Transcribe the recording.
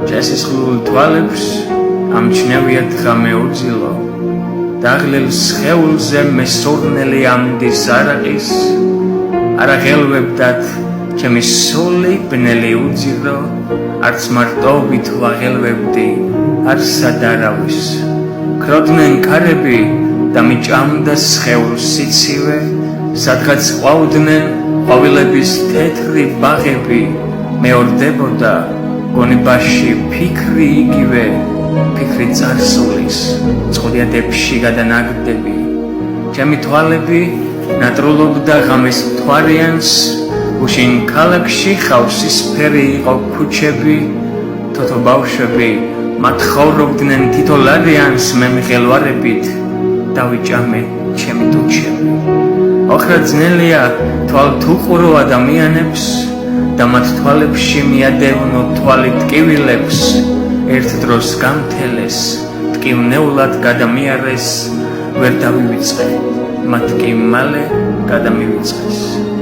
Ჭესისხლულ თვალებს ამჩნევიათ ღამე უძილო, დაღლილ სხეულზე მესურნელი ამდის არაყის, არა ღელვებდათ ჩემი სული ბნელი უძირო, არც მარტოობით ვაღელვებდი არსად არავის. ქროდნენ ქარები და მიჭამდა სხეულს სიცივე, სადღაც ყვაუდნენ ყვავილების თეთრი ბაღები, მეორდებოდა გონებაში ფიქრი იგივე, ფიქრი წარსულის წყუდიადებში გადანაგდები. ჩემი თვალები ნატრულობდა ღამის მთვარიანს, უშინ ქალაქში ხავსისფერი იყო ქუჩები, თოთო ბავშვები მათ ხოვრობდნენ თითო ლარიანს მე მღელვარებით დავიჭამე ჩემი ტუჩები. ოხრა ძნელია თვალთ უყურო ადამიანებს და მათ თვალებში მიადევნო თვალი ტკივილებს, ერთ დროს გამთელეს, ტკივნეულად გადამიარეს, ვერ დავივიწყე, მათ კი მალე გადამივიწყეს.